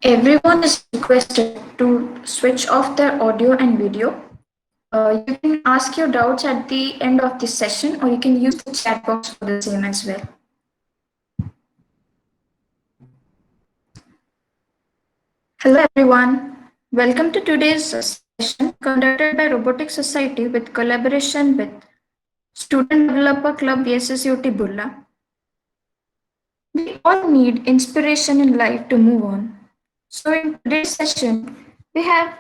Everyone is requested to switch off their audio and video. You can ask your doubts at the end of this session, or you can use the chat box for the same as well. Hello, everyone. Welcome to today's session conducted by Robotics Society with collaboration with Student Developer Club VSSUT Bulla. We all need inspiration in life to move on. So, in today's session, we have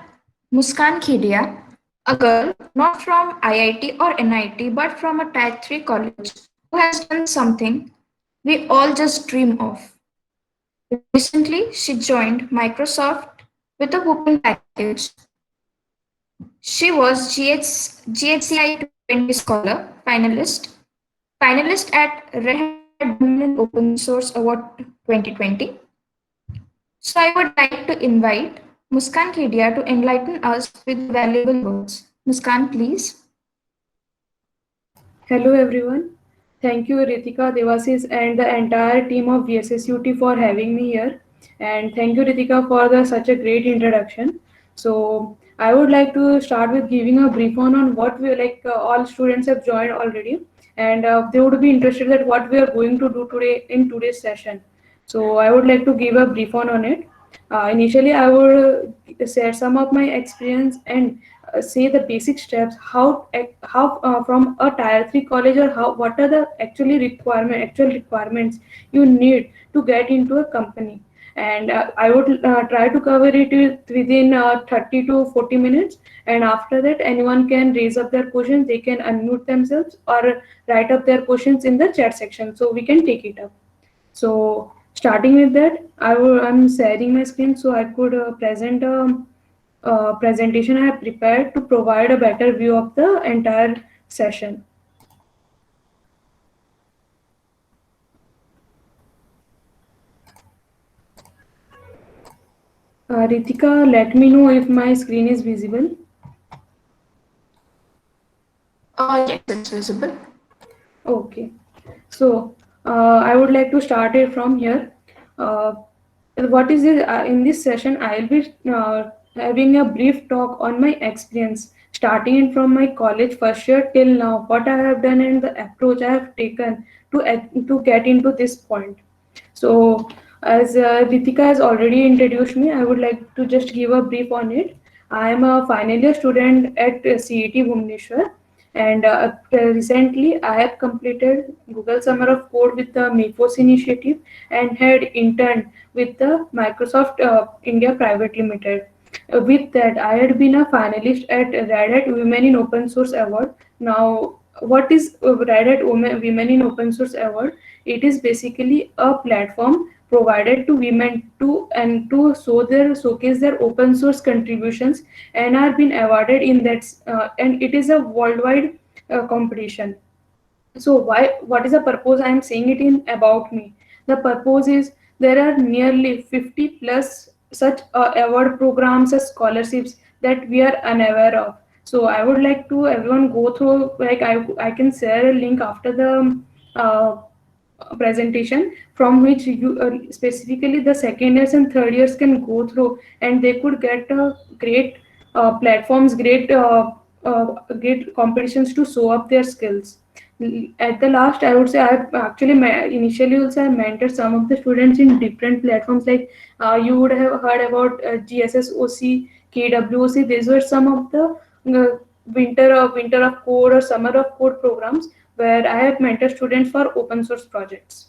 Muskan Khidia, a girl not from IIT or NIT but from a Tier 3 college who has done something we all just dream of. Recently, she joined Microsoft with a whooping package. She was GHCI 2020 Scholar finalist at Red Hat Women in Open Source Award 2020. So I would like to invite Muskan Kedia to enlighten us with valuable words. Muskan, please. Hello everyone. Thank you Ritika, Devasis and the entire team of VSSUT for having me here. And thank you Ritika for such a great introduction. So I would like to start with giving a brief on what we all students have joined already, and they would be interested that what we are going to do today in today's session. So I would like to give a brief on it. Initially, I would share some of my experience and say the basic steps how from a tier 3 college, or how what are the actual requirements you need to get into a company. And I would try to cover it within 30 to 40 minutes, and after that anyone can raise up their questions, they can unmute themselves or write up their questions in the chat section so we can take it up. So starting with that, I'm sharing my screen so I could present a presentation I have prepared to provide a better view of the entire session. Ritika, let me know if my screen is visible. Yes, it's visible. Okay. So I would like to start it from here. Uh, what is this? In this session, I'll be having a brief talk on my experience, starting in from my college first year till now, what I have done and the approach I have taken to get into this point. So, as Ritika has already introduced me, I would like to just give a brief on it. I am a final year student at CET Bhubaneswar, and recently I have completed Google Summer of Code with the MEFOS initiative and had interned with the Microsoft India Private Limited. With that, I had been a finalist at Red Hat Women in Open Source Award. Now, what is Red Hat Women in Open Source Award? It is basically a platform provided to women to showcase their open source contributions and are being awarded in that, and it is a worldwide competition. So why, what is the purpose I am saying it in about me? The purpose is there are nearly 50 plus such award programs as scholarships that we are unaware of. So I would like to everyone go through, like I can share a link after the uh, presentation from which you specifically the second years and third years can go through, and they could get great platforms, great competitions to show up their skills. At the last, I would say I have actually initially also I mentored some of the students in different platforms, like you would have heard about GSSOC, KWOC. These were some of the winter of code or summer of code programs where I have mentored students for open source projects.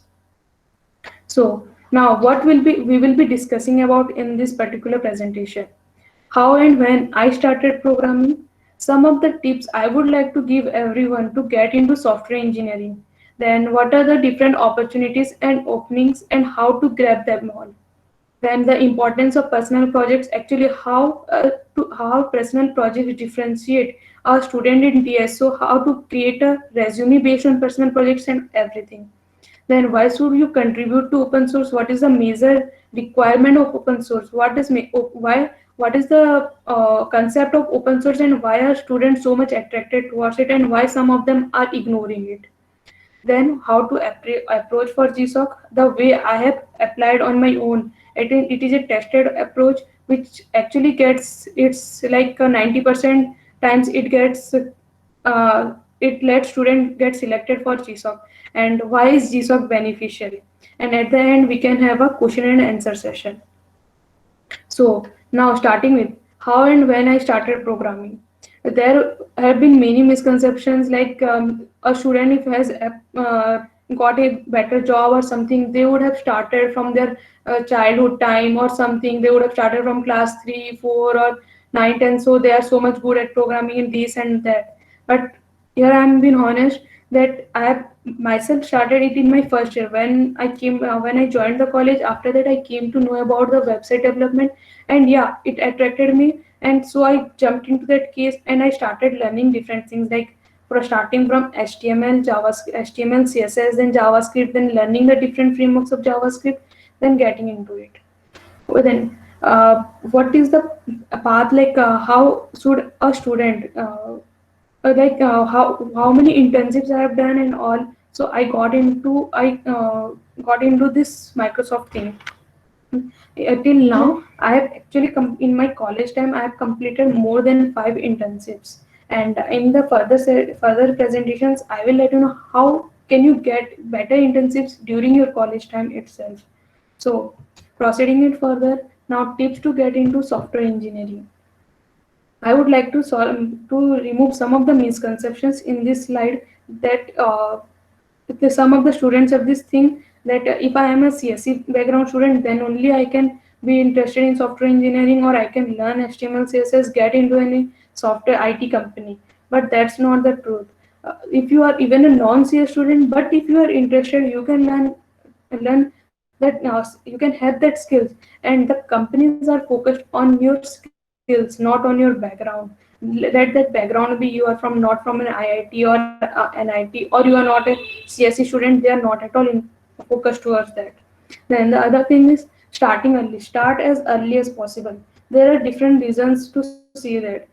So now what will be we will be discussing about in this particular presentation: how and when I started programming, some of the tips I would like to give everyone to get into software engineering, then what are the different opportunities and openings and how to grab them all. Then the importance of personal projects, actually how personal projects differentiate a student in TS, so how to create a resume based on personal projects and everything. Then why should you contribute to open source? What is the major requirement of open source? Why what is the concept of open source, and why are students so much attracted towards it, and why some of them are ignoring it? Then how to approach for GSOC, the way I have applied on my own, It is a tested approach which actually gets it's like 90% times it lets student get selected for GSOC. And why is GSOC beneficial? And at the end we can have a question and answer session. So now starting with how and when I started programming. There have been many misconceptions like a student if has got a better job or something, they would have started from their childhood time or something. They would have started from class 3, 4 or 9, 10. So they are so much good at programming and this and that. But here I'm being honest that I have myself started it in my first year when I joined the college. After that, I came to know about the website development, and yeah, it attracted me, and so I jumped into that case and I started learning different things like for starting from HTML, JavaScript, HTML, CSS, then JavaScript, then learning the different frameworks of JavaScript, then getting into it. Well, then, what is the path like? How should a student how many internships I have done and all. So I got into this Microsoft thing. Till now, I have actually in my college time I have completed more than 5 internships. And in the further presentations, I will let you know how can you get better internships during your college time itself. So proceeding it further, now tips to get into software engineering. I would like to remove some of the misconceptions in this slide that some of the students have this thing that if I am a CSE background student, then only I can be interested in software engineering or I can learn HTML, CSS, get into any software IT company. But that's not the truth. If you are even a non-CS student, but if you are interested, you can learn that you can have that skills, and the companies are focused on your skills, not on your background. Let that background be you are from not from an IIT or NIT, or you are not a CSE student. They are not at all focused towards that. Then the other thing is starting early. Start as early as possible. There are different reasons to see that.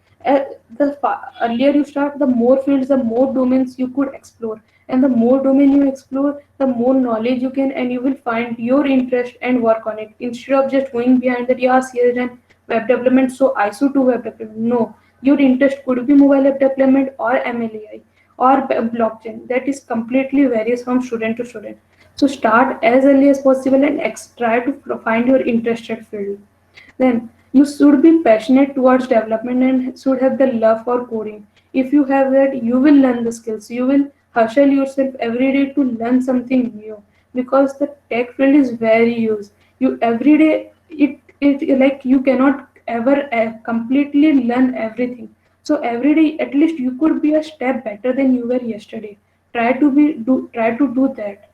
Earlier you start, the more fields, the more domains you could explore, and the more domain you explore, the more knowledge you can, and you will find your interest and work on it instead of just going behind that. Yes, here and web development, so I should do web development. No, your interest could be mobile app development or MLAI or blockchain. That is completely varies from student to student. So start as early as possible and try to find your interested field. Then you should be passionate towards development and should have the love for coding. If you have that, you will learn the skills. You will hustle yourself every day to learn something new because the tech field is very used. You every day it like you cannot ever completely learn everything. So every day at least you could be a step better than you were yesterday. Try to do that.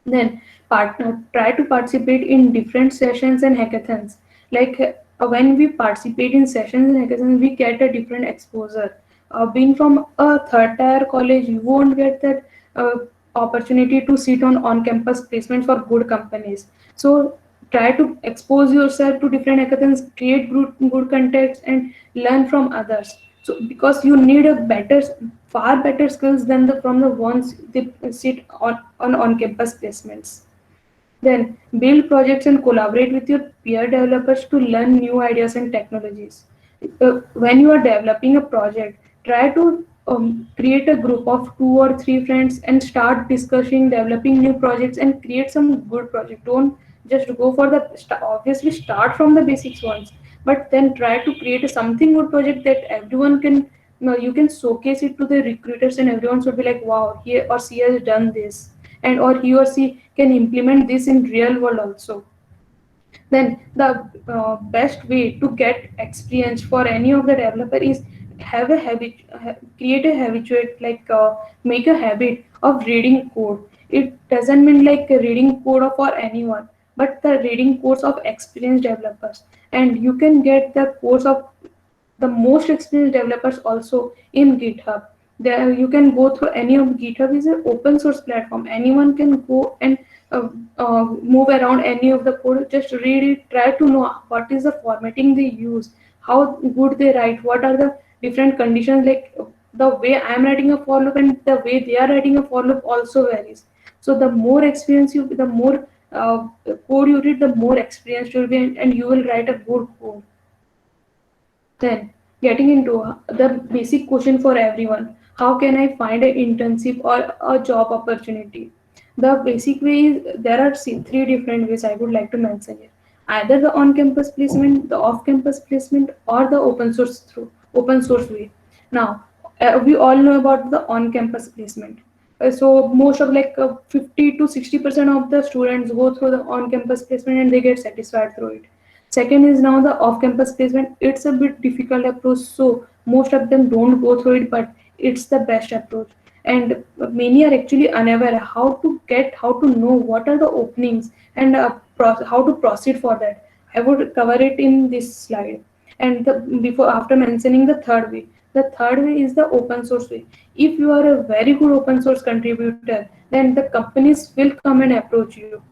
Then try to participate in different sessions and hackathons. Like when we participate in sessions and hackathons, we get a different exposure. Being from a third tier college, you won't get that opportunity to sit on campus placement for good companies. So try to expose yourself to different hackathons, create good contacts, and learn from others. So because you need a far better skills than the from the ones they sit on campus placements. Then build projects and collaborate with your peer developers to learn new ideas and technologies. When you are developing a project, try to create a group of 2 or 3 friends and start discussing developing new projects and create some good project. Don't just go for obviously start from the basics ones, but then try to create something good project that everyone can you can showcase it to the recruiters and everyone should be like, wow, he or she has done this, and or he or she can implement this in real world also. Then the best way to get experience for any of the developer is have a habit, create a habituate like make a habit of reading code. It doesn't mean like reading code for anyone, but the reading codes of experienced developers, and you can get the course of the most experienced developers also in GitHub. There you can go through any of GitHub is an open source platform. Anyone can go and move around any of the code. Just read it. Try to know what is the formatting they use, how good they write, what are the different conditions. Like the way I am writing a for loop and the way they are writing a for loop also varies. So the more experience you, the more uh, code you read, the more experienced you'll be, and you will write a good code. Then, getting into the basic question for everyone, how can I find an internship or a job opportunity? The basic way is there are three different ways I would like to mention here. Either the on-campus placement, the off-campus placement, or the open source way. Now, we all know about the on-campus placement. So most of 50 to 60% of the students go through the on-campus placement and they get satisfied through it. Second is now the off-campus placement. It's a bit difficult approach, so most of them don't go through it, but it's the best approach. And many are actually unaware how to know what are the openings and how to proceed for that. I would cover it in this slide. And before after mentioning the third way is the open source way. If you are a very good open source contributor, then the companies will come and approach you.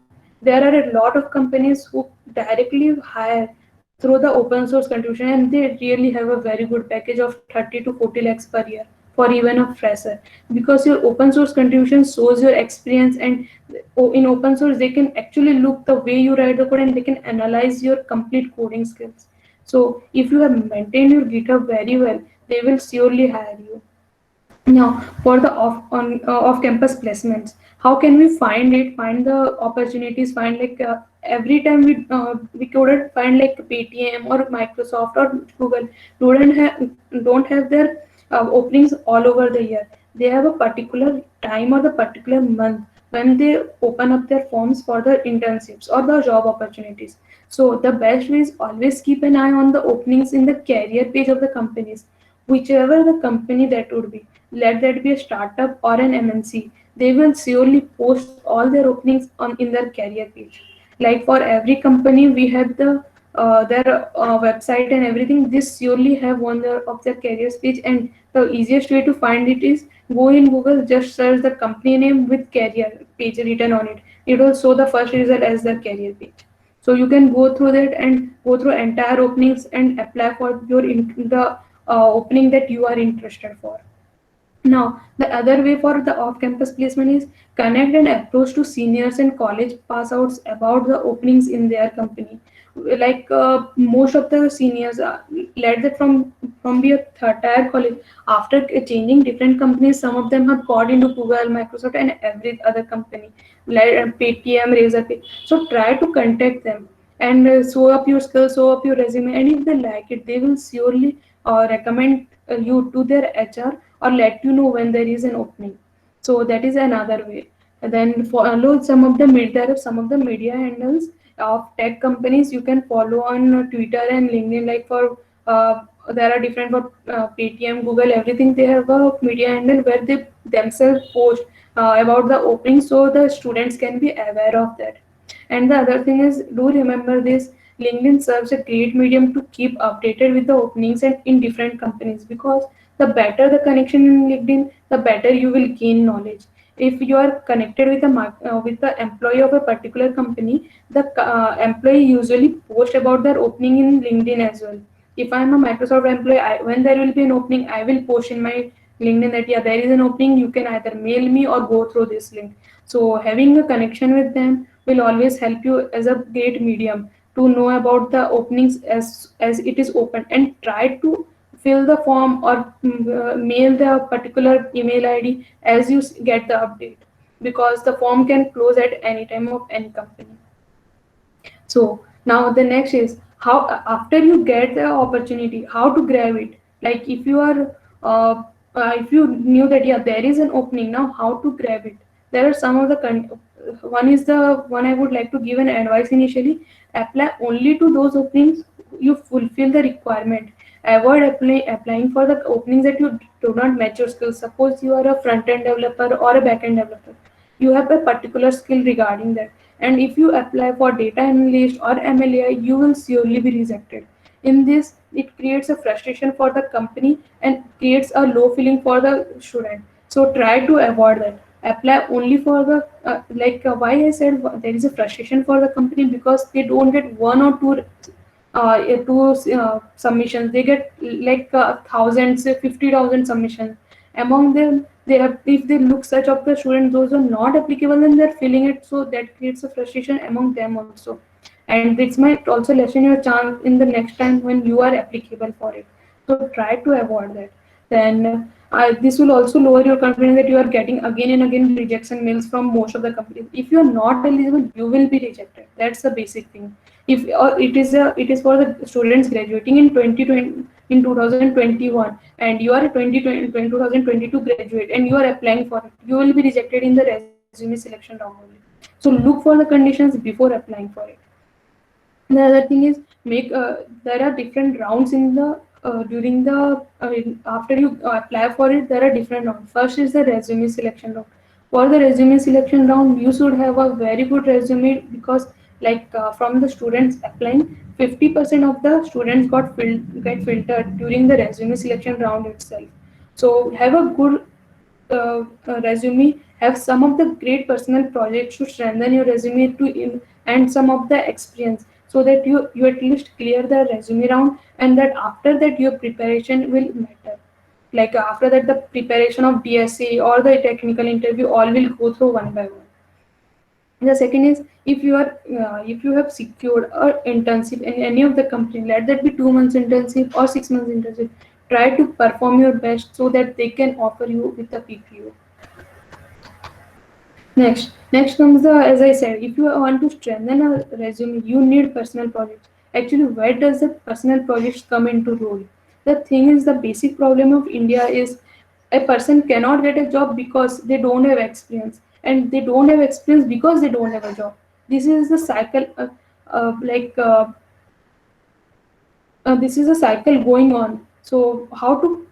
There are a lot of companies who directly hire through the open source contribution, and they really have a very good package of 30 to 40 lakhs per year for even a fresher, because your open source contribution shows your experience. And in open source they can actually look the way you write the code and they can analyze your complete coding skills. So if you have maintained your GitHub very well, they will surely hire you. Now, for the off-campus placements, how can we find it? Find the opportunities. Find every time we couldn't find like Paytm or Microsoft or Google don't have their openings all over the year. They have a particular time or the particular month when they open up their forms for the internships or the job opportunities. So the best way is always keep an eye on the openings in the career page of the companies, whichever the company that would be, let that be a startup or an MNC, they will surely post all their openings on in their career page. Like for every company, we have their website and everything. This surely have one of their careers page, and the easiest way to find it is go in Google, just search the company name with career page written on it. It will show the first result as their career page. So you can go through that and go through entire openings and apply for the opening that you are interested for. Now, the other way for the off-campus placement is connect and approach to seniors and college pass outs about the openings in their company. Most of the seniors, led that from their third tier college. After changing different companies, some of them have got into Google, Microsoft, and every other company like Paytm, Razorpay. So try to contact them and show up your skills, show up your resume, and if they like it, they will surely recommend you to their HR or let you know when there is an opening. So that is another way. And then follow there are some of the media handles of tech companies you can follow on Twitter and LinkedIn. Like for there are different for Paytm, Google, everything. They have a media handle where they themselves post about the opening, so the students can be aware of that. And the other thing is, do remember this: LinkedIn serves a great medium to keep updated with the openings and in different companies, because the better the connection in LinkedIn, the better you will gain knowledge. If you are connected with with the employee of a particular company, the employee usually post about their opening in LinkedIn as well. If I am a Microsoft employee, when there will be an opening, I will post in my LinkedIn that yeah, there is an opening. You can either mail me or go through this link. So having a connection with them will always help you as a great medium to know about the openings as it is open, and try to fill the form or mail the particular email ID as you get the update, because the form can close at any time of any company. So now the next is how, after you get the opportunity, how to grab it. Like if you knew that yeah, there is an opening, now how to grab it. There are some of the one is the one I would like to give an advice initially. Apply only to those openings you fulfill the requirement. Avoid applying for the openings that you do not match your skills. Suppose you are a front end developer or a back end developer, you have a particular skill regarding that, and if you apply for data analyst or MLA, you will surely be rejected. In this, it creates a frustration for the company and creates a low feeling for the student. So try to avoid that. Apply only for the why I said there is a frustration for the company, because they don't get one or two submissions. They get like thousands, say 50,000 submissions. Among them, if they look such of the students those are not applicable, then they're feeling it, so that creates a frustration among them also, and this might also lessen your chance in the next time when you are applicable for it. So try to avoid that. Then this will also lower your confidence that you are getting again and again rejection mails from most of the companies. If you are not eligible, you will be rejected. That's the basic thing. If it is for the students graduating in 2020, in 2021, and you are a 2022 graduate and you are applying for it, you will be rejected in the resume selection round only. So look for the conditions before applying for it. The other thing is make there are different rounds in the during the after you apply for it. There are different rounds. First is the resume selection round. For the resume selection round, you should have a very good resume, because from the students applying, 50% of the students get filtered during the resume selection round itself. So have a good resume, have some of the great personal projects to strengthen your resume and some of the experience, so that you at least clear the resume round, and that after that your preparation will matter. After that, the preparation of DSA or the technical interview all will go through one by one. The second is, if you have secured a internship in any of the company, let that be 2 months internship or 6 months internship, try to perform your best so that they can offer you with the PPO. Next comes the, as I said, if you want to strengthen a resume, you need personal projects. Actually, where does the personal projects come into role? The thing is, the basic problem of India is a person cannot get a job because they don't have experience, and they don't have experience because they don't have a job. This is the cycle. Uh, like uh, this is a cycle going on. So how to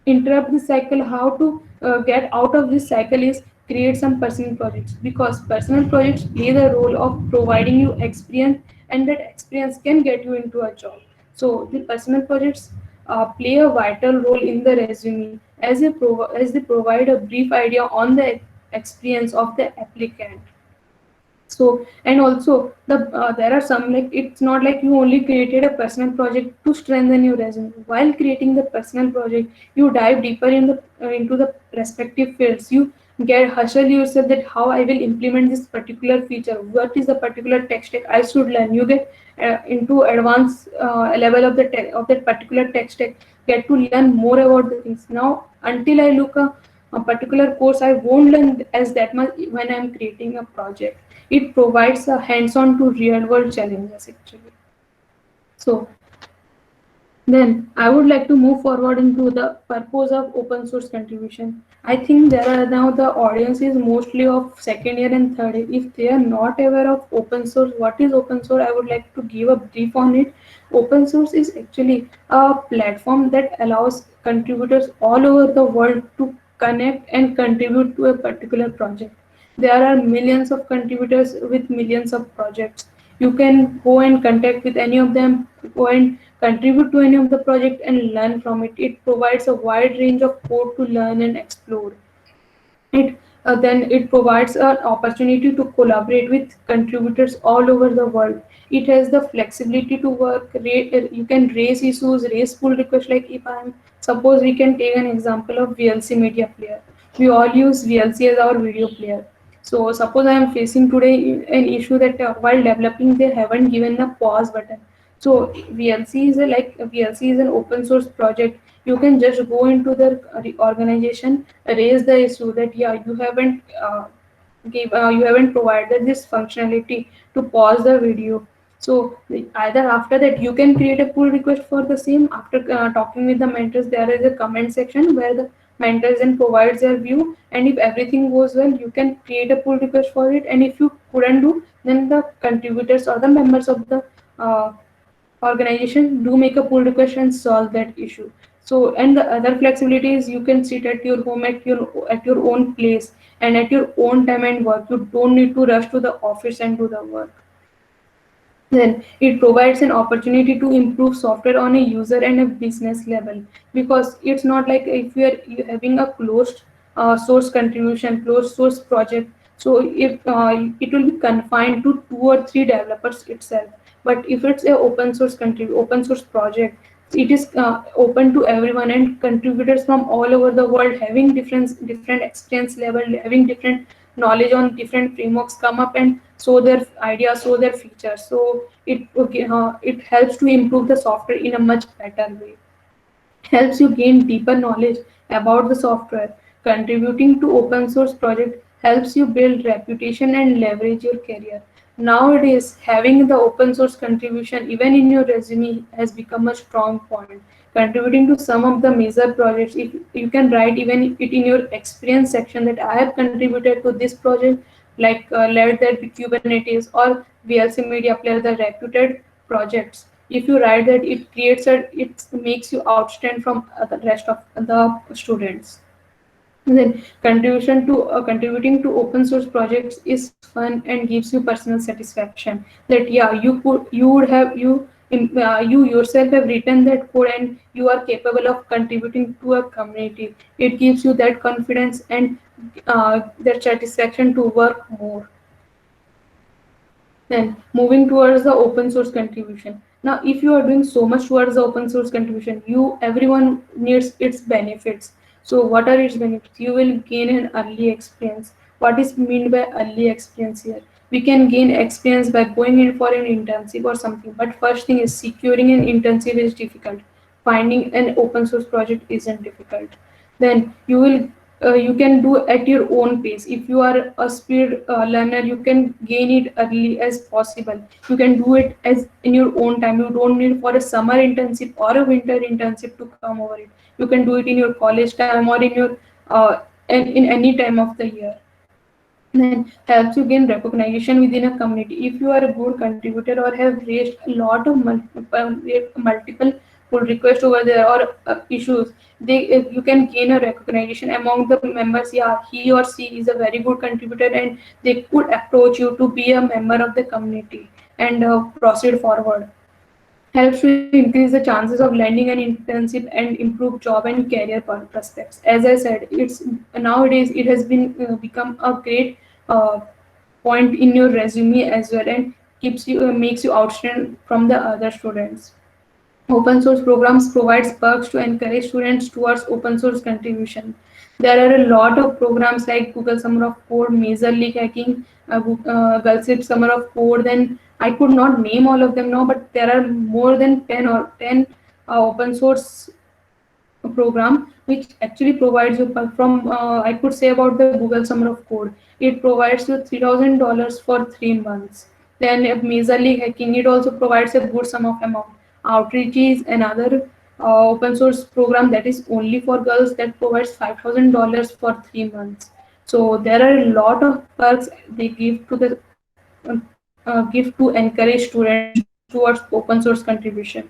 interrupt this cycle, how to get out of this cycle, is create some personal projects, because personal projects play the role of providing you experience, and that experience can get you into a job. So the personal projects play a vital role in the resume, as they provide a brief idea on the experience of the applicant. So, and also there are some, like, it's not like you only created a personal project to strengthen your resume. While creating the personal project, you dive deeper in the into the respective fields. You get hustle yourself that how I will implement this particular feature, what is the particular tech stack I should learn. You get into advanced level of of that particular tech stack, get to learn more about the things. Now until I look a particular course, I won't learn as that much when I'm creating a project. It provides a hands-on to real-world challenges actually. So then I would like to move forward into the purpose of open source contribution. I think there are now the audience is mostly of second year and third year. If they are not aware of open source, what is open source? I would like to give a brief on it. Open source is actually a platform that allows contributors all over the world to connect and contribute to a particular project. There are millions of contributors with millions of projects. You can go and contact with any of them, go and contribute to any of the project and learn from it. It provides a wide range of code to learn and explore. It provides an opportunity to collaborate with contributors all over the world. It has the flexibility to work. You can raise issues, raise pull requests. Like, if I'm suppose we can take an example of VLC media player. We all use VLC as our video player. So suppose I am facing today an issue that while developing they haven't given a pause button. So VLC is an open source project. You can just go into the organization, raise the issue that, yeah, you haven't provided this functionality to pause the video. So either after that you can create a pull request for the same. After talking with the mentors, there is a comment section where the mentors then provides their view, and if everything goes well, you can create a pull request for it. And if you couldn't do, then the contributors or the members of the uh, organization do make a pull request and solve that issue. So, and the other flexibility is you can sit at your home at your own place and at your own time and work. You don't need to rush to the office and do the work. Then it provides an opportunity to improve software on a user and a business level, because it's not like if you having a closed source contribution, closed source project. So if it will be confined to 2 or 3 developers itself. But if it's a open source project, It is open to everyone, and contributors from all over the world having different experience level, having different knowledge on different frameworks come up and show their ideas, show their features. So it helps to improve the software in a much better way, helps you gain deeper knowledge about the software. Contributing to open source project helps you build reputation and leverage your career. Nowadays, having the open source contribution even in your resume has become a strong point. Contributing to some of the major projects, if you can write even it in your experience section that I have contributed to this project, like let that be Kubernetes or VLC Media Player, the reputed projects. If you write that, it makes you outstand from the rest of the students. And then contributing to open source projects is fun and gives you personal satisfaction. That yeah, you would have you yourself have written that code and you are capable of contributing to a community. It gives you that confidence and that satisfaction to work more. Then moving towards the open source contribution. Now, if you are doing so much towards the open source contribution, everyone needs its benefits. So, what are its benefits? You will gain an early experience. What is meant by early experience here? We can gain experience by going in for an internship or something. But first thing is securing an internship is difficult. Finding an open source project isn't difficult. Then you can do at your own pace. If you are a speed learner, you can gain it early as possible. You can do it as in your own time. You don't need for a summer internship or a winter internship to come over it. You can do it in your college time or in your in any time of the year. Then helps you gain recognition within a community. If you are a good contributor or have raised a lot of multiple pull requests over there or issues, you can gain a recognition among the members. Yeah, he or she is a very good contributor, and they could approach you to be a member of the community and proceed forward. Helps to increase the chances of landing an internship and improve job and career prospects. As I said, it's nowadays it has been become a great uh, point in your resume as well, and keeps you makes you outstand from the other students. Open source programs provides perks to encourage students towards open source contribution. There are a lot of programs like Google Summer of Code, Major League Hacking, Gulfstream Summer of Code. Then I could not name all of them now, but there are more than 10 open source program which actually provides you from I could say about the Google Summer of Code. It provides you $3,000 for 3 months. Then Major League Hacking, it also provides a good sum of amount. Outreach is another open source program that is only for girls that provides $5,000 for 3 months. So there are a lot of perks they give to the give to encourage students towards open source contribution.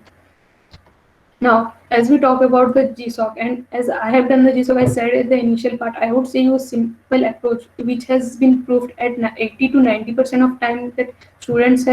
Now, as we talk about the GSOC, and as I have done the GSOC, I said at the initial part, I would say use simple approach, which has been proved at 80 to 90% of time that students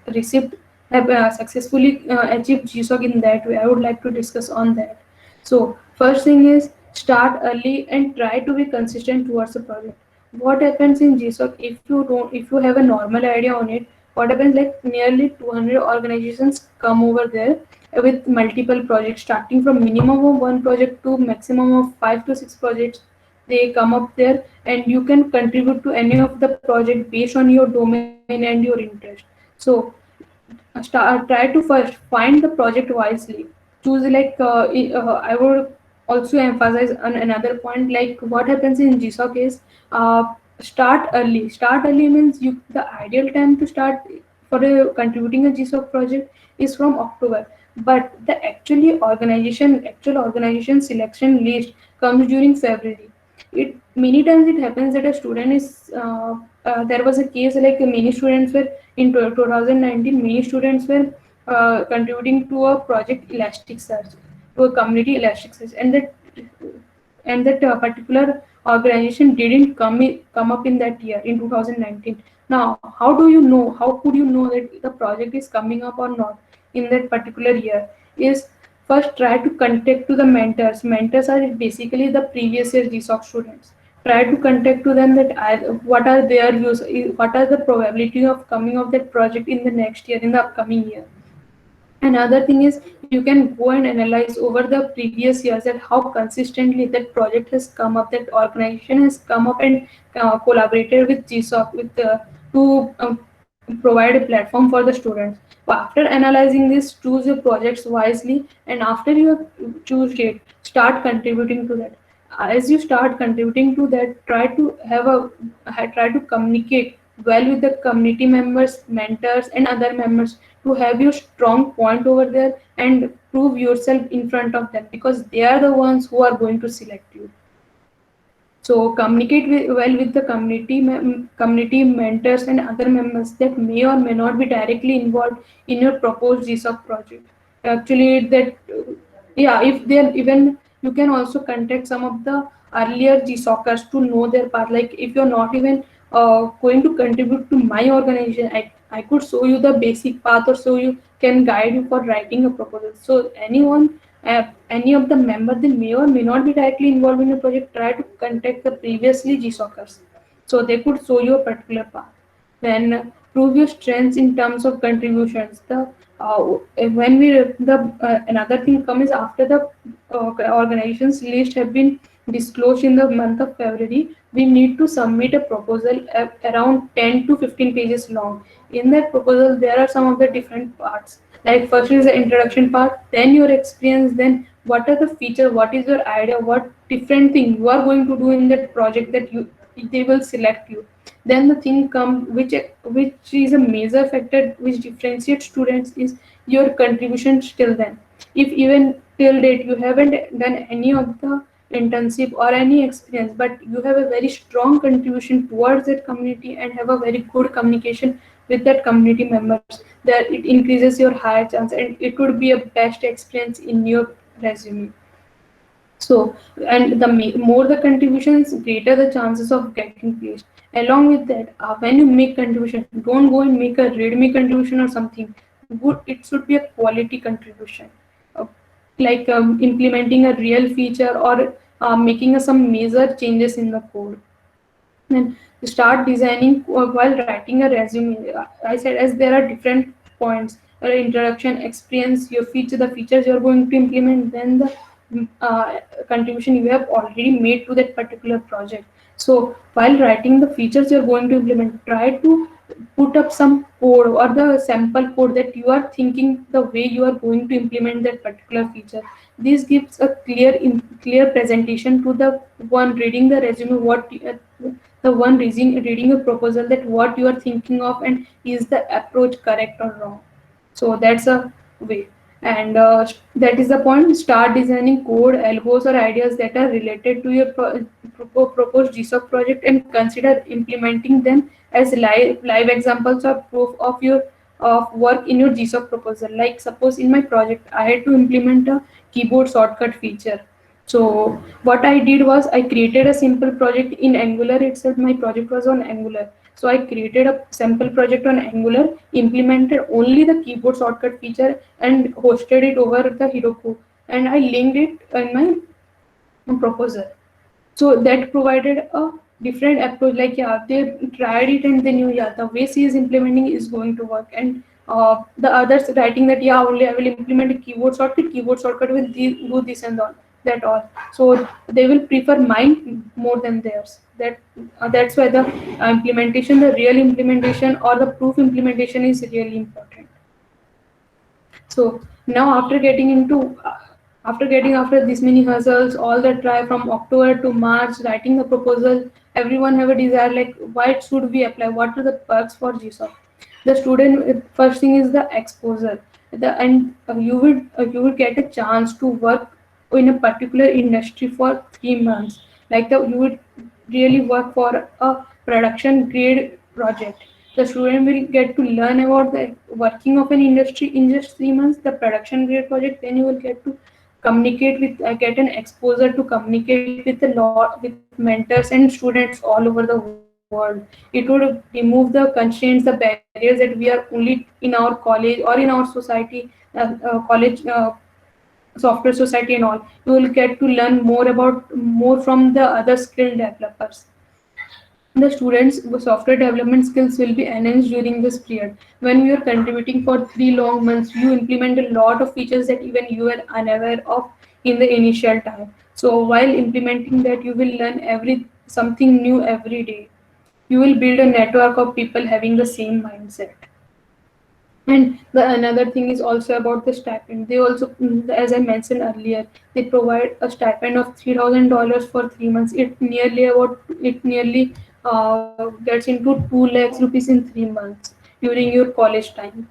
received, have successfully achieved GSOC in that way. I would like to discuss on that. So, first thing is start early and try to be consistent towards the project. What happens in GSOC if you have a normal idea on it? What happens like nearly 200 organizations come over there with multiple projects starting from minimum of one project to maximum of 5 to 6 projects. They come up there and you can contribute to any of the project based on your domain and your interest. So try to first find the project wisely. Choose like I would also emphasize on another point, like what happens in GSOC is start early. Start early means the ideal time to start for contributing a GSOC project is from October, but the actual organization selection list comes during February. It many times it happens that a student is there was a case like many students were in 2019, many students were contributing to a project Elasticsearch, to a community Elasticsearch, and that particular organization didn't come up in that year in 2019. Now, how do you know? How could you know that the project is coming up or not in that particular year? Is first try to contact to the mentors. Mentors are basically the previous year GSOC students. Try to contact to them that what are their what are the probability of coming of that project in the next year, in the upcoming year, Another thing is you can go and analyze over the previous years that how consistently that project has come up, that organization has come up and collaborated with GSOC with to provide a platform for the students. After analyzing this, choose your projects wisely, and after you have choose it, start contributing to that. As you start contributing to that, try to communicate well with the community members, mentors, and other members to have your strong point over there and prove yourself in front of them, because they are the ones who are going to select you. So communicate well with the community mentors and other members that may or may not be directly involved in your proposed GSOC project. Actually, yeah, if they're even, you can also contact some of the earlier GSOCers to know their path. Like if you're not even going to contribute to my organization, I could show you the basic path, or so you can guide you for writing a proposal. So any of the members, they may or may not be directly involved in the project, try to contact the previously GSOCers so they could show you a particular path. Then prove your strengths in terms of contributions. The when we the Another thing comes after the organizations list have been disclosed in the month of February. We need to submit a proposal around 10 to 15 pages long. In that proposal, there are some of the different parts. Like first is the introduction part, then your experience, then what are the features, what is your idea, what different thing you are going to do in that project that you they will select you. Then the thing come which is a major factor which differentiates students is your contribution till then. If even till date you haven't done any of the internship or any experience, but you have a very strong contribution towards that community and have a very good communication with that community members, that it increases your higher chance and it would be a best experience in your resume. So, and more the contributions, greater the chances of getting placed. Along with that, when you make contribution, don't go and make a readme contribution or something. Good, it should be a quality contribution, uh, like implementing a real feature or making some major changes in the code. Then start designing while writing a resume. I said as there are different points: introduction, experience, your feature, the features you're going to implement, then the contribution you have already made to that particular project. So while writing the features you're going to implement, try to put up some code or the sample code that you are thinking the way you are going to implement that particular feature. This gives a clear presentation to the one reading the resume, the one reading a proposal, that what you are thinking of and is the approach correct or wrong. So that's a way. And that is the point. Start designing code, algos, or ideas that are related to your proposed GSOC project, and consider implementing them as live examples or proof of your of work in your GSOC proposal. Like suppose in my project, I had to implement a keyboard shortcut feature. So what I did was I created a simple project in Angular itself. My project was on Angular. So I created a sample project on Angular, implemented only the keyboard shortcut feature and hosted it over the Heroku. And I linked it in my proposal. So that provided a different approach. Like yeah, they tried it and they knew yeah the way she is implementing is going to work. And the others writing that yeah only I will implement a keyboard shortcut will do this and all that all. So they will prefer mine more than theirs. That's why the implementation, the real implementation or the proof implementation is really important. So now after this many hustles, all the try from October to March, writing the proposal, everyone have a desire like why should we apply? What are the perks for GSOC? The student first thing is the exposure. And you will get a chance to work in a particular industry for 3 months. You would really work for a production grade project. The student will get to learn about the working of an industry in just 3 months. The production grade project, then you will get to communicate with, get an exposure to communicate with with mentors and students all over the world. It would remove the constraints, the barriers that we are only in our college or in our society, college. Software society and all, you will get to learn more from the other skilled developers. The students' software development skills will be enhanced during this period. When we are contributing for 3 long months, you implement a lot of features that even you were unaware of in the initial time. So while implementing that, you will learn every something new every day. You will build a network of people having the same mindset. And the another thing is also about the stipend. They also, as I mentioned earlier, they provide a stipend of $3,000 for 3 months. It nearly gets into 2 lakhs rupees in 3 months during your college time.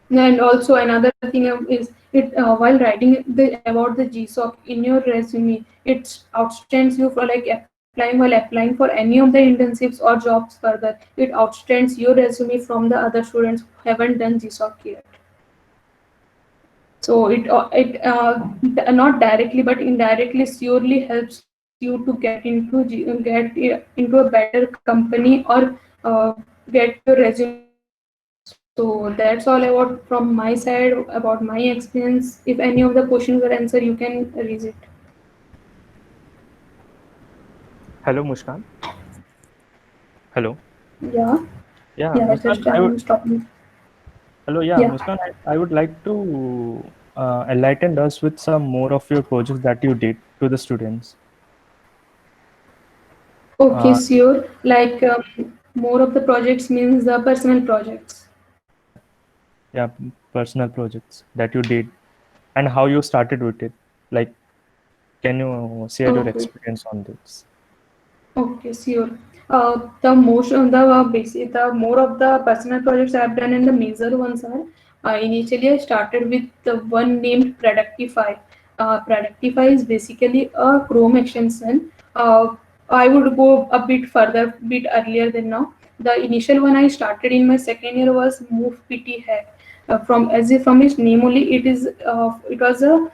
And also another thing is it while writing about the GSOC in your resume, it outstands you for like applying for any of the internships or jobs further. It outstands your resume from the other students who haven't done GSOC yet. So not directly but indirectly surely helps you to get into a better company or get your resume shortlisted. So that's all about from my side about my experience. If any of the questions are answered, you can raise it. Hello, Muskan. Hello. Yeah, Yeah, yeah. Muskan. Just I'm stopping. Hello. Yeah, Yeah. Muskan. I would like to enlighten us with some more of your projects that you did to the students. Okay, Uh, sure. Like more of the projects means the personal projects. yeah, personal projects that you did and how you started with it. Like, can you share your Okay. experience on this? Okay, sure. The more of the personal projects I've done and the major ones are initially I started with the one named Productify. Productify is basically a Chrome extension. I would go a bit further, bit earlier than now. The initial one I started in my second year was Move PT Hack. From its name only, it was a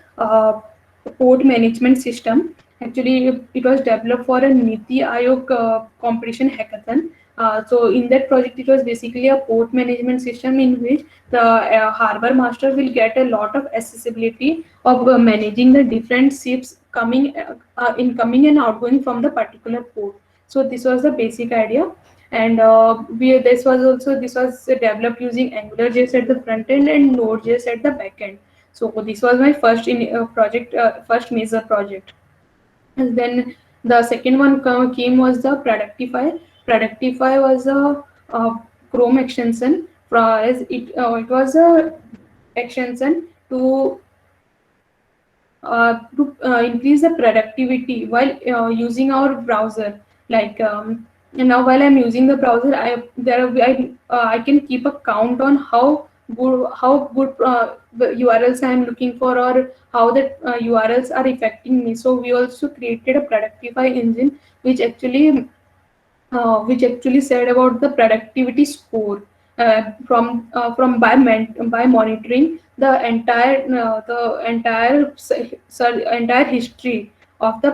port management system. Actually, it was developed for a Niti Aayog competition hackathon. So in that project, it was basically a port management system in which the harbor master will get a lot of accessibility of managing the different ships incoming and outgoing from the particular port. So this was the basic idea, and this was developed using AngularJS at the front end and Node.js at the back end. So this was my first major project. And then the second one came was the Productify. Productify was a Chrome extension. As it was a extension to increase the productivity while using our browser. Like and now while I'm using the browser, I can keep a count on how good the URLs I'm looking for or how the URLs are affecting me. So we also created a Productify engine which actually said about the productivity score by monitoring the entire history of the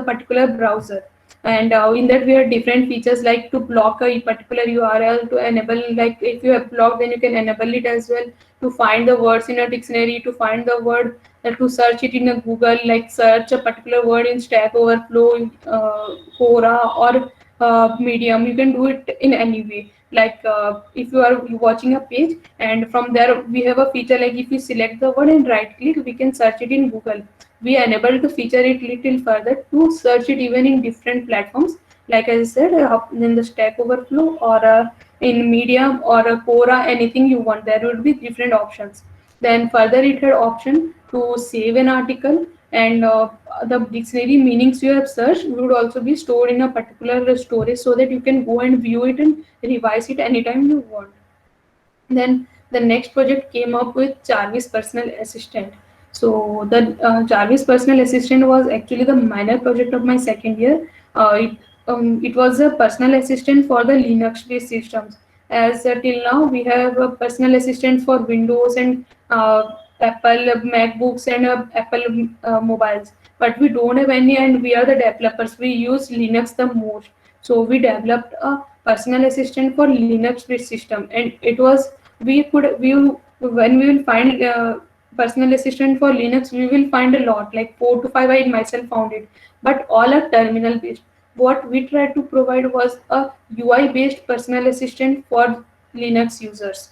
particular browser. And in that we have different features like to block a particular URL, to enable, like if you have blocked then you can enable it as well, to find the words in a dictionary, to find the word, to search it in a Google, like search a particular word in Stack Overflow, Quora, or Medium. You can do it in any way. Like if you are watching a page and from there we have a feature like if you select the word and right click, we can search it in Google. We enable to feature it little further to search it even in different platforms. Like I said, in the Stack Overflow or in Medium or Quora, anything you want, there would be different options. Then further it had option to save an article, and the dictionary meanings you have searched would also be stored in a particular storage so that you can go and view it and revise it anytime you want. Then the next project came up with Jarvis Personal Assistant. So the Jarvis Personal Assistant was actually the minor project of my second year. It was a personal assistant for the Linux-based systems. As till now, we have a personal assistant for Windows and Apple MacBooks and Apple mobiles, but we don't have any, and we are the developers. We use Linux the most, so we developed a personal assistant for Linux-based system, and it was we could we when we will find personal assistant for Linux, we will find a lot, like 4 to 5. I myself found it, but all are terminal based. what we tried to provide was a UI based personal assistant for Linux users.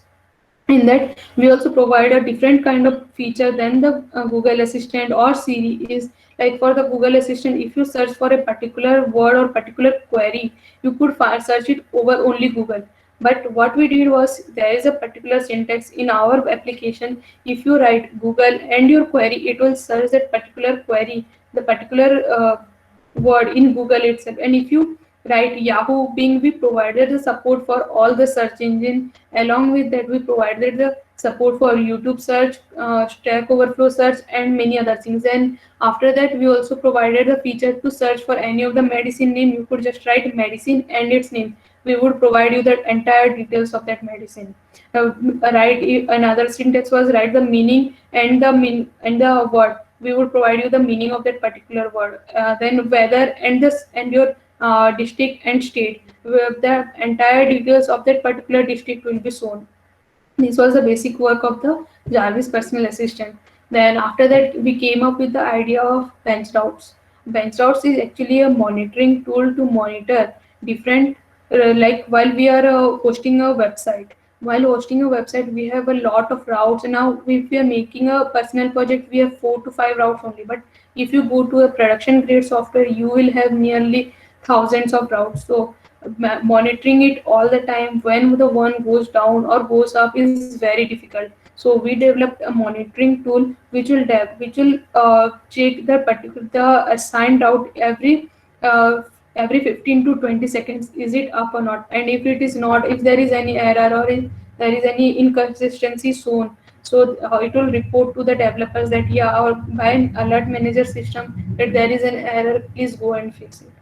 In that, we also provide a different kind of feature than the Google Assistant or Siri is. Like for the Google Assistant, if you search for a particular word or particular query, you could search it over only Google. But what we did was, there is a particular syntax in our application. If you write Google and your query, it will search that particular query, the particular word in Google itself. And if you write Yahoo, Bing, we provided the support for all the search engine. Along with that, we provided the support for YouTube search, Stack Overflow search, and many other things. And after that, we also provided the feature to search for any of the medicine name. You could just write medicine and its name. We would provide you the entire details of that medicine. Another syntax was write the meaning and the word. We would provide you the meaning of that particular word. Then weather and this and your district and state. Where the entire details of that particular district will be shown. This was the basic work of the Jarvis personal assistant. Then after that, we came up with the idea of bench routes. Bench routes is actually a monitoring tool to monitor different, like while we are hosting a website. While hosting a website, we have a lot of routes. Now, if we are making a personal project, we have 4 to 5 routes only. But if you go to a production grade software, you will have nearly thousands of routes. So monitoring it all the time when the one goes down or goes up is very difficult. So we developed a monitoring tool which will check the particular the assigned route every 15 to 20 seconds, is it up or not. And if it is not, if there is any error or if there is any inconsistency shown, so it will report to the developers that yeah, or by an alert manager system, that there is an error, please go and fix it.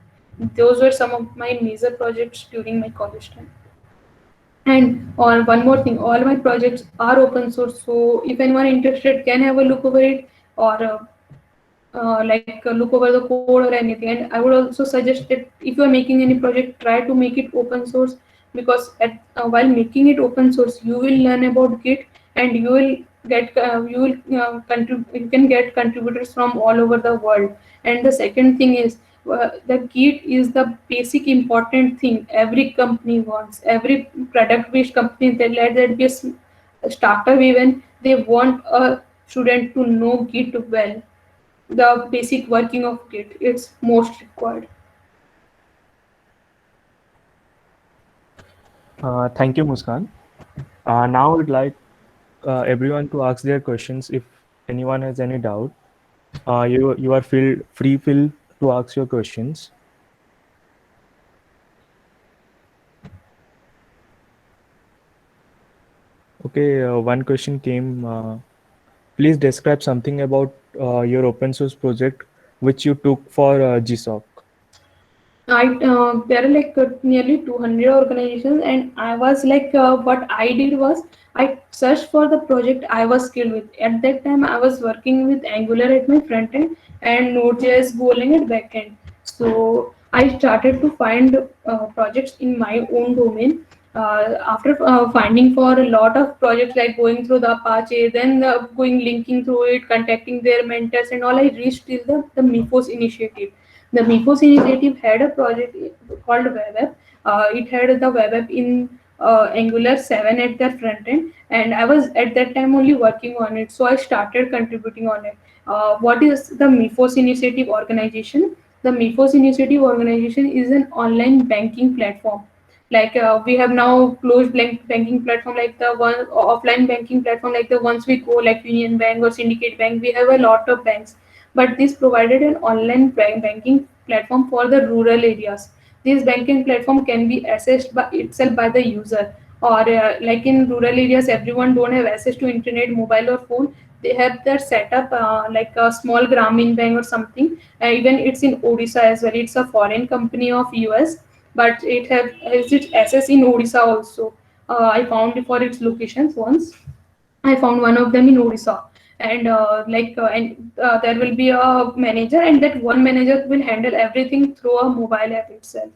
Those were some of my major projects during my college time. And one more thing, all my projects are open source, so if anyone interested can have a look over it, or look over the code or anything. And I would also suggest that if you are making any project, try to make it open source, because while making it open source, you will learn about Git, and you can get contributors from all over the world. And the second thing is, the Git is the basic important thing every company wants. Every product based company, they let that be a startup, even they want a student to know Git well. The basic working of Git, it's most required. Thank you, Muskan. Now I would like everyone to ask their questions. If anyone has any doubt, you are feel to ask your questions. Okay, one question came. Please describe something about your open source project which you took for GSOC. There are like nearly 200 organizations, and I was like, what I did was I searched for the project I was skilled with. At that time, I was working with Angular at my front end and Node.js Golang at back end. So I started to find projects in my own domain. After finding for a lot of projects, like going through the Apache, then going linking through it, contacting their mentors and all, I reached till the MIFOS initiative. The MIFOS initiative had a project called Web App. It had the Web App in Angular 7 at the front end, and I was at that time only working on it. So I started contributing on it. What is the MIFOS initiative organization? The MIFOS initiative organization is an online banking platform. Like we have now closed banking platform, like the one offline banking platform, like the ones we go, like Union Bank or Syndicate Bank. We have a lot of banks, but this provided an online banking platform for the rural areas. This banking platform can be accessed by itself by the user, or like in rural areas, everyone don't have access to internet, mobile or phone. They have their setup like a small Grameen Bank or something. Even it's in Odisha as well. It's a foreign company of US, but it has its access in Odisha also. I found for its locations once. I found one of them in Odisha, and there will be a manager, and that one manager will handle everything through a mobile app itself.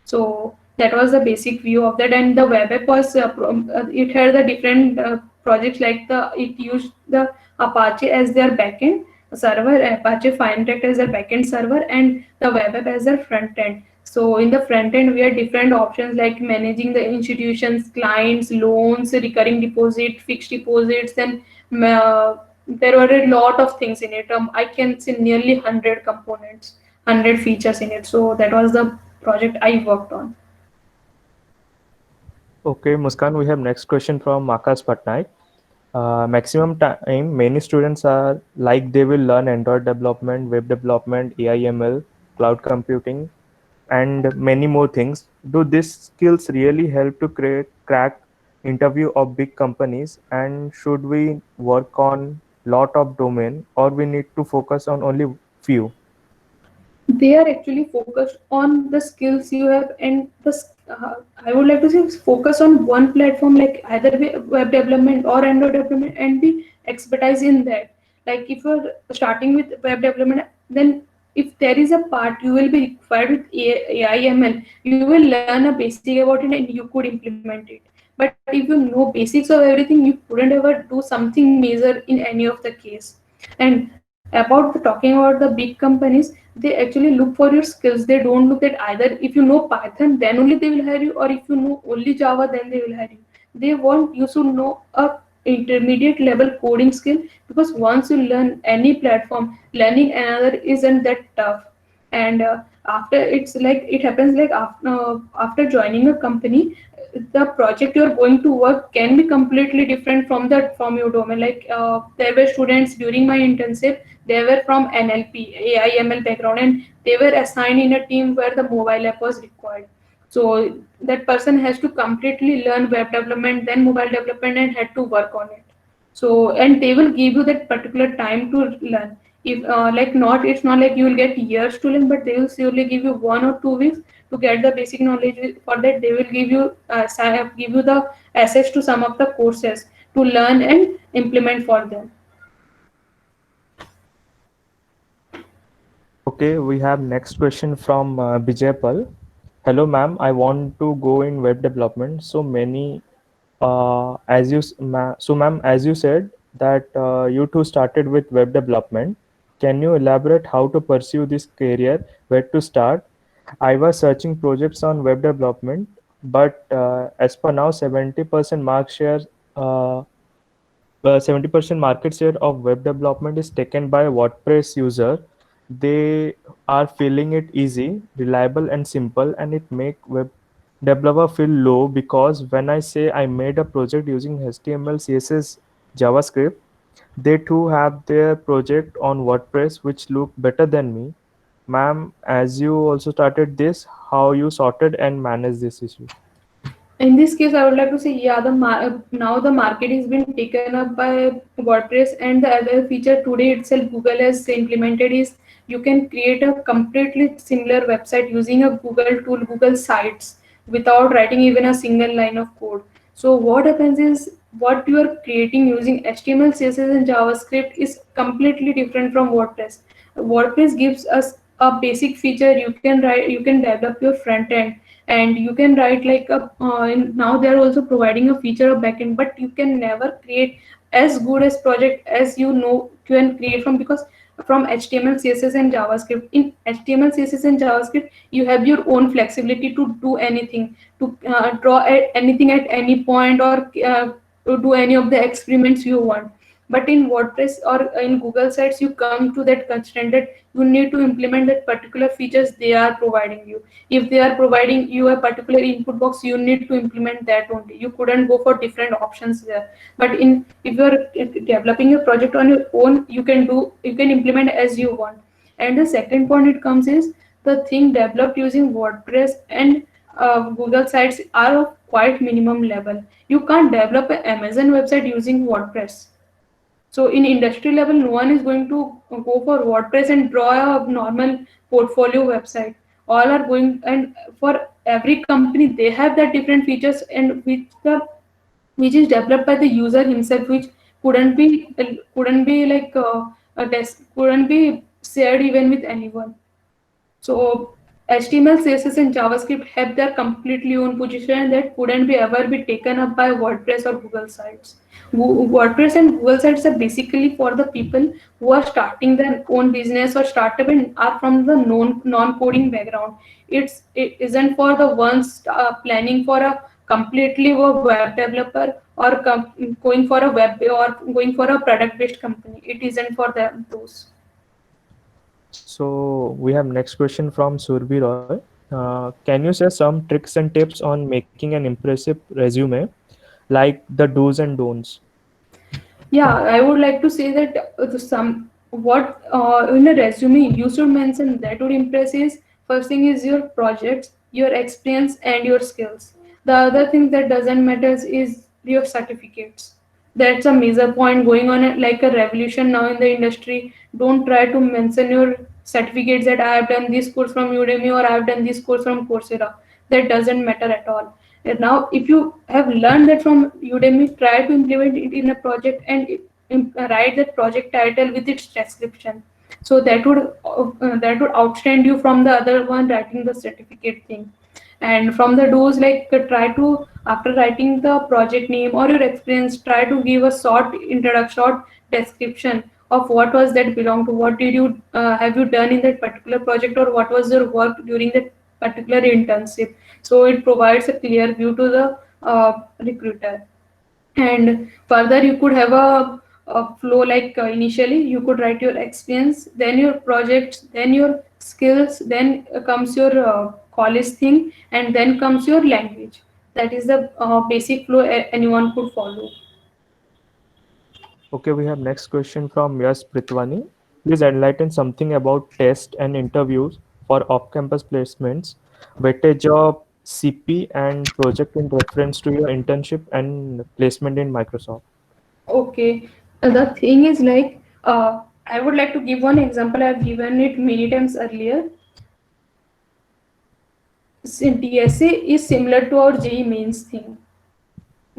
So that was the basic view of that, and the web app was it had the different projects, like the it used the Apache as their backend server, Apache Firetech as their backend server, and the web app as their front end. So in the front end, we had different options like managing the institutions, clients, loans, recurring deposit, fixed deposits, and there were a lot of things in it. I can say nearly 100 components, 100 features in it. So that was the project I worked on. Okay, Muskan, we have next question from Makas Patnaik. Maximum time, many students are like they will learn Android development, web development, AI/ML, cloud computing, and many more things. Do these skills really help to crack interview of big companies? And should we work on lot of domain, or we need to focus on only few? They are actually focused on the skills you have, and I would like to say focus on one platform, like either web development or Android development, and be expertise in that. Like if you're starting with web development, then if there is a part you will be required with AI/ML, you will learn a basic about it and you could implement it. But if you know basics of everything, you couldn't ever do something major in any of the case. And about talking about the big companies, they actually look for your skills. They don't look at either if you know Python, then only they will hire you, or if you know only Java, then they will hire you. They want you to know a intermediate level coding skill, because once you learn any platform, learning another isn't that tough. And after it's like it happens like after joining a company, the project you're going to work can be completely different from from your domain. Like there were students during my internship, they were from NLP, AI/ML background, and they were assigned in a team where the mobile app was required. So that person has to completely learn web development, then mobile development, and had to work on it. So and they will give you that particular time to learn. If like not, it's not like you will get years to learn, but they will surely give you 1 or 2 weeks to get the basic knowledge. For that, they will give you give you the access to some of the courses to learn and implement for them. Okay, we have next question from Bijay Pal. Hello, ma'am. I want to go in web development. So many, as you, so ma'am, as you said that you two started with web development. Can you elaborate how to pursue this career? Where to start? I was searching projects on web development, but as per now, 70% mark share. Uh, 70% market share of web development is taken by WordPress user. They are feeling it easy, reliable, and simple, and it make web developer feel low because when I say I made a project using HTML, CSS, JavaScript, they too have their project on WordPress which look better than me. Ma'am, as you also started this, how you sorted and managed this issue? In this case, I would like to say, yeah, now the market is being taken up by WordPress, and the other feature today itself Google has implemented is you can create a completely similar website using a Google tool, Google Sites, without writing even a single line of code. So what happens is what you are creating using HTML, CSS, and JavaScript is completely different from WordPress. WordPress gives us a basic feature. You can develop your front end, and you can write like now they are also providing a feature of backend, but you can never create as good as project as you know you can create from, because from HTML, CSS, and JavaScript. In HTML, CSS, and JavaScript, you have your own flexibility to do anything, to draw at anything at any point, or to do any of the experiments you want. But in WordPress or in Google Sites, you come to that constraint that you need to implement that particular features they are providing you. If they are providing you a particular input box, you need to implement that only. You couldn't go for different options there. But in if you are developing your project on your own, you can implement as you want. And the second point it comes is the thing developed using WordPress and Google Sites are of quite minimum level. You can't develop an Amazon website using WordPress. So in industry level, no one is going to go for WordPress and draw a normal portfolio website. All are going, and for every company, they have that different features, and which is developed by the user himself, which couldn't be like a test, couldn't be shared even with anyone. So HTML, CSS, and JavaScript have their completely own position that couldn't be ever be taken up by WordPress or Google Sites. WordPress and Google Sites are basically for the people who are starting their own business or startup and are from the non-coding background. It isn't for the ones planning for a completely a web developer or going for a web or going for a product-based company. It isn't for them those. So we have next question from Surbhi Roy. Can you share some tricks and tips on making an impressive resume, like the do's and don'ts? Yeah, I would like to say that some what in a resume you should mention that would impress is first thing is your projects, your experience, and your skills. The other thing that doesn't matter is your certificates. That's a major point going on like a revolution now in the industry. Don't try to mention your certificates that I have done this course from Udemy or I have done this course from Coursera. That doesn't matter at all. And now, if you have learned that from Udemy, try to implement it in a project and write that project title with its description. So that would outstand you from the other one writing the certificate thing. And from the do's, like try to after writing the project name or your experience, try to give a short introduction, short description of what was that belong to, what did you have you done in that particular project, or what was your work during that particular internship. So it provides a clear view to the recruiter. And further you could have a flow like initially you could write your experience, then your projects, then your skills, then comes your college thing, and then comes your language. That is the basic flow anyone could follow. Okay, we have next question from Yash Pritwani. Please enlighten something about test and interviews for off-campus placements, weightage of CP and project in reference to your internship and placement in Microsoft. Okay, the thing is like I would like to give one example. I've given it many times earlier. DSA is similar to our JEE mains thing.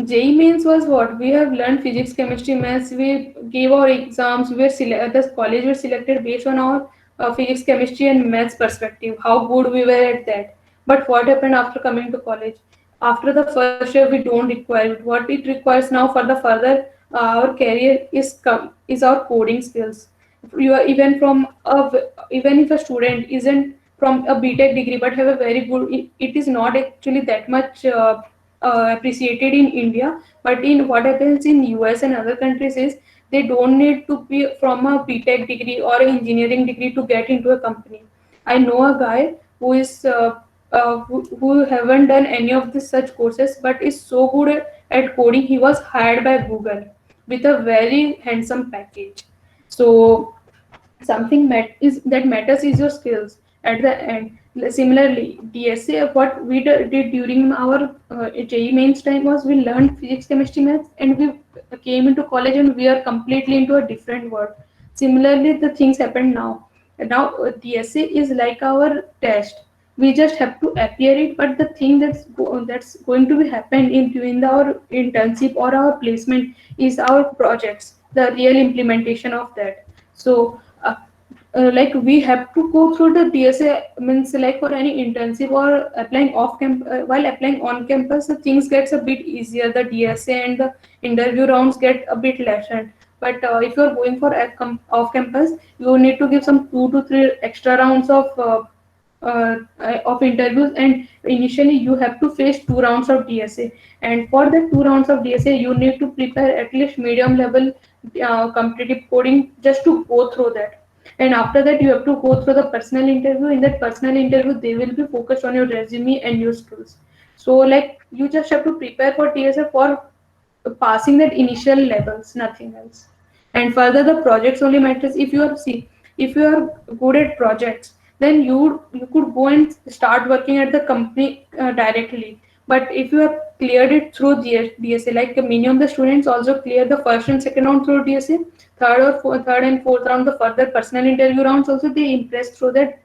JEE Mains was what we have learned physics, chemistry, maths. We gave our exams. The college were selected based on our physics, chemistry, and maths perspective. How good we were at that. But what happened after coming to college? After the first year, we don't require it. What it requires now for the further our career is our coding skills. You are even if a student isn't from a BTech degree but have a very good, it is not actually that much. Appreciated in India, but in what happens in US and other countries is they don't need to be from a BTech degree or an engineering degree to get into a company. I know a guy who haven't done any of this such courses but is so good at coding. He was hired by Google with a very handsome package. So something that matters is your skills at the end. Similarly, DSA, what we did during our JEE mains time was we learned physics, chemistry, maths, and we came into college and we are completely into a different world. Similarly, the things happen now. Now DSA is like our test. We just have to appear it, but the thing that's going to be happen in during our internship or our placement is our projects, the real implementation of that. So like we have to go through the DSA means like for any internship or applying while applying on campus the things gets a bit easier. The DSA and the interview rounds get a bit lessened. But if you're going for off campus, you need to give some 2 to 3 extra rounds of interviews, and initially you have to face 2 rounds of DSA, and for the 2 rounds of DSA you need to prepare at least medium level competitive coding just to go through that. And after that you have to go through the personal interview. In that personal interview they will be focused on your resume and your skills. So like you just have to prepare for TSA for passing that initial levels, nothing else. And further the projects only matters. If you are good at projects, then you could go and start working at the company directly. But if you have cleared it through DSA, like many of the students also clear the first and second round through DSA, third and fourth round, the further personal interview rounds also they impress through that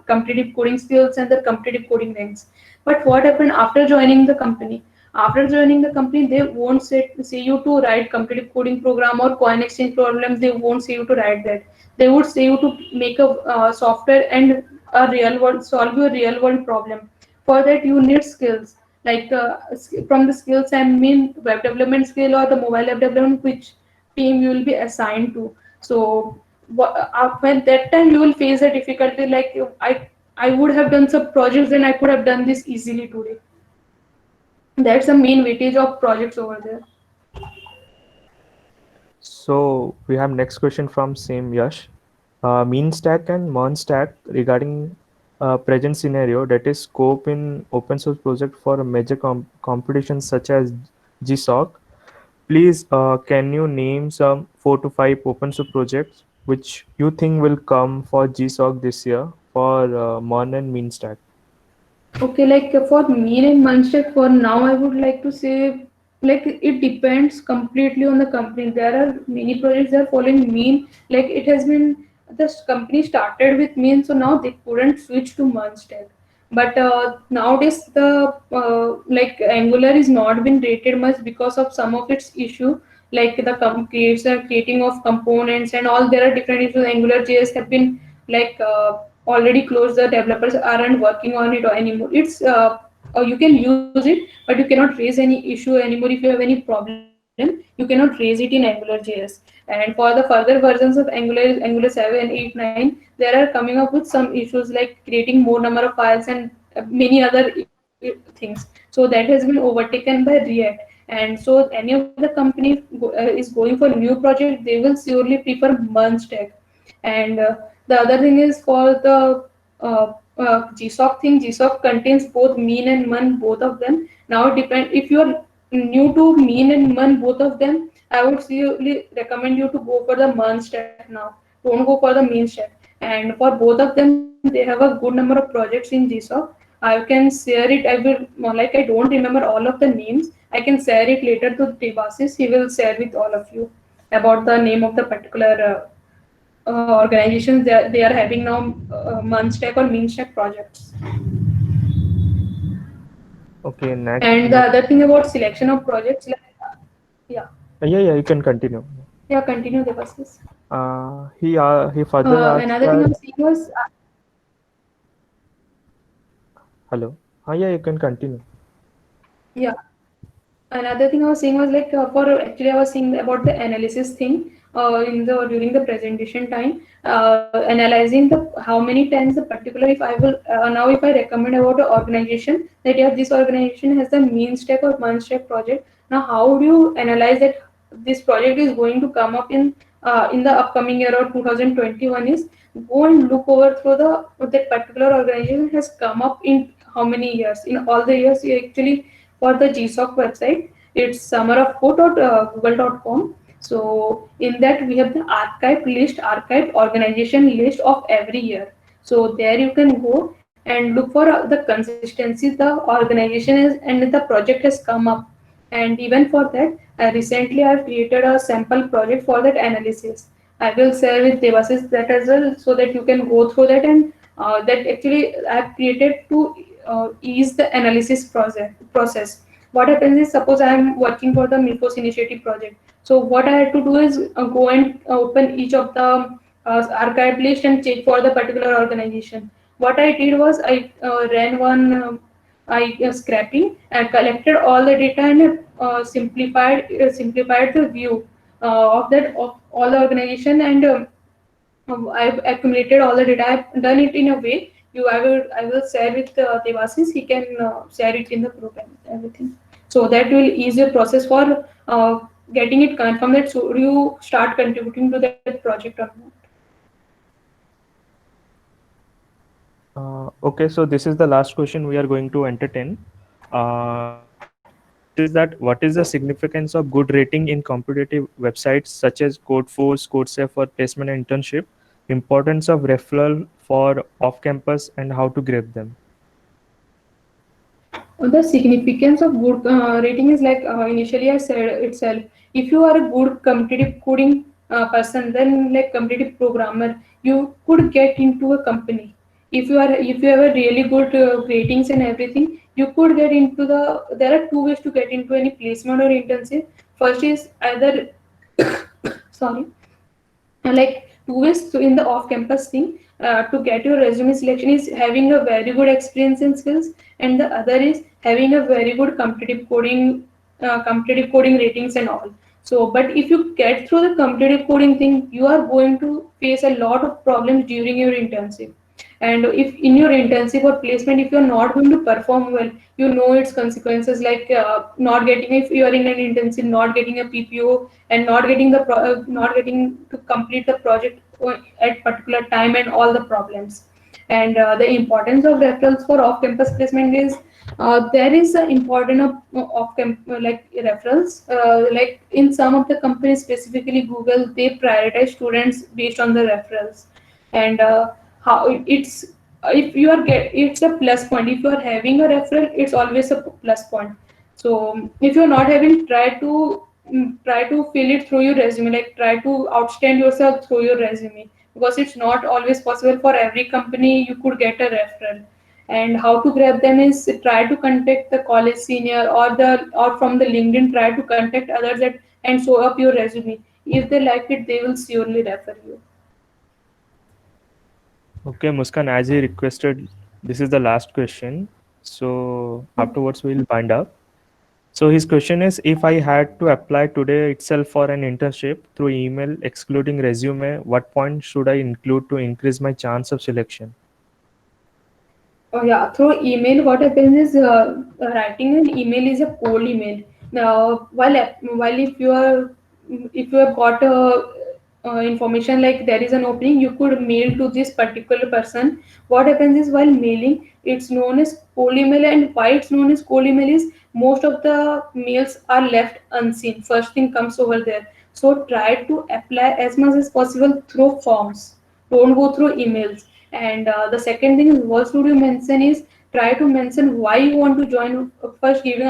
competitive coding skills and the competitive coding ranks. But what happened after joining the company? After joining the company, they won't say you to write competitive coding program or coin exchange problems. They won't say you to write that. They would say you to make a software and a real world solve your real world problem. For that, you need skills like from the skills I mean web development skill or the mobile app development, which team you will be assigned to. So when that time you will face a difficulty like I would have done some projects and I could have done this easily today. That's the main weightage of projects over there. So we have next question from same Yash. Mean stack and MERN stack regarding present scenario, that is scope in open source project for a major competitions such as GSOC. Please, can you name some 4 to 5 open source projects which you think will come for GSOC this year for MERN and mean stack? Okay, like for mean and Munchak, for now, I would like to say, like it depends completely on the company. There are many projects that are following mean. Like it has been this company started with mean, so now they couldn't switch to Munchak. But nowadays, the like Angular is not been rated much because of some of its issue, like the creating of components and all. There are different issues. Angular JS have been like already closed. The developers aren't working on it anymore. It's you can use it, but you cannot raise any issue anymore. If you have any problem, you cannot raise it in Angular JS. And for the further versions of Angular, Angular 7, 8, 9, they are coming up with some issues like creating more number of files and many other things. So that has been overtaken by React. And so any of the company is going for new project, they will surely prefer Munch tag. And the other thing is for the GSOC thing. GSOC contains both mean and mun, both of them. Now it depends if you are new to mean and mun, both of them. I would seriously recommend you to go for the mun stack now. Don't go for the mean stack. And for both of them, they have a good number of projects in GSOC. I can share it. I will like I don't remember all of the names. I can share it later to Devasis. He will share with all of you about the name of the particular organizations they are having now Munstack or Meanstack projects. Okay, next. And the other thing about selection of projects, like, yeah, Yeah, you can continue. yeah, continue the process. He further asked Another thing that. I'm saying was, Hello. Yeah, you can continue. yeah, another thing I was saying was like for actually I was saying about the analysis thing in the during the presentation time, analyzing the how many times the particular if I will now if I recommend about an organization that yeah this organization has the mean stack or one stack project. Now how do you analyze that this project is going to come up in the upcoming year or 2021 is go and look over through the that particular organization has come up in how many years in all the years you actually for the GSOC website. It's summerofcode.google.com. So in that we have the archive organization list of every year. So there you can go and look for the consistency the organization is and the project has come up. And even for that, recently I've created a sample project for that analysis. I will share with Devasis that as well so that you can go through that and that actually I've created to ease the analysis process. What happens is suppose I am working for the Milfos initiative project. So what I had to do is go and open each of the archive list and check for the particular organization. What I did was I ran one I scrapping and collected all the data and simplified the view of that of all the organization and I've accumulated all the data. I've done it in a way. I will share with Devasis. He can share it in the group and everything. So that will ease the process for getting it confirmed that so you start contributing to that project or not. Okay, so this is the last question we are going to entertain. That is that what is the significance of good rating in competitive websites such as Codeforce, CodeSafe for placement and internship, importance of referral for off-campus and how to grade them? The significance of good rating is like initially I said itself. If you are a good competitive coding person, then like competitive programmer, you could get into a company. if you have a really good ratings and everything, you could get into the. There are two ways to get into any placement or internship. First is either sorry, like two ways to in the off-campus thing to get your resume selection is having a very good experience and skills, and the other is having a very good competitive coding ratings and all. So, but if you get through the competitive coding thing, you are going to face a lot of problems during your internship. And if in your internship or placement, if you're not going to perform well, you know its consequences, like not getting, if you are in an internship, not getting a PPO, and not getting to complete the project at particular time, and all the problems. And the importance of referrals for off-campus placement is there is an important of like referrals. Like in some of the companies, specifically Google, they prioritize students based on the referrals, and how it's if you are get it's a plus point. If you are having a referral, it's always a plus point. So if you're not having, try to fill it through your resume, like try to outstand yourself through your resume, because it's not always possible for every company you could get a referral. And how to grab them is try to contact the college senior, or from the LinkedIn, try to contact others and show up your resume. If they like it, they will surely refer you. Okay, Muskan, as he requested, this is the last question. So afterwards we'll wind up. So his question is, if I had to apply today itself for an internship through email, excluding resume, what point should I include to increase my chance of selection? Oh yeah, through email, what happens is writing an email is a cold email. Now, while if you have got information like there is an opening, you could mail to this particular person. What happens is while mailing, it's known as cold email, and why it's known as cold email is most of the mails are left unseen. First thing comes over there. So try to apply as much as possible through forms. Don't go through emails. And the second thing is, what should you mention is try to mention why you want to join. First, giving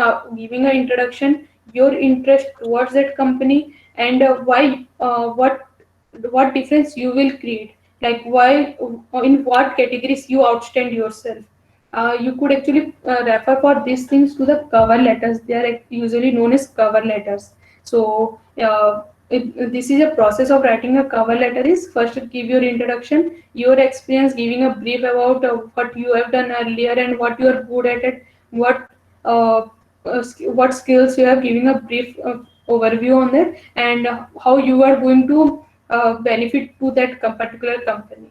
an introduction, your interest towards that company, and why what difference you will create, like why, in what categories you outstand yourself. You could actually refer for these things to the cover letters. They are usually known as cover letters. So this is a process of writing a cover letter is first give your introduction, your experience, giving a brief about what you have done earlier and what you are good at it, what what skills you have, giving a brief overview on that, and how you are going to benefit to that particular company.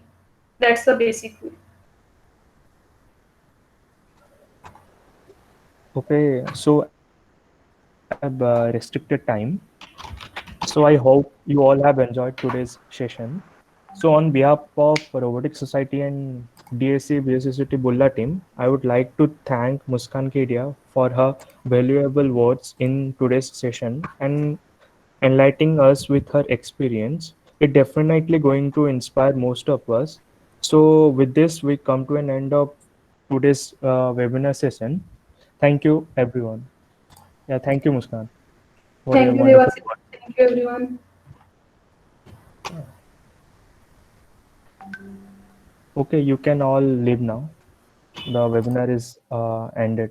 That's the basic way. Okay, so as we have restricted time, so I hope you all have enjoyed today's session. So on behalf of Robotics Society and DSC BSCT Bulla team, I would like to thank Muskan Kedia for her valuable words in today's session and enlightening us with her experience. It definitely going to inspire most of us. So with this, we come to an end of today's webinar session. Thank you, everyone. Yeah, thank you, Muskan, for Thank your you, wonderful Devas. words. Thank you, everyone. Okay, you can all leave now. The webinar is ended.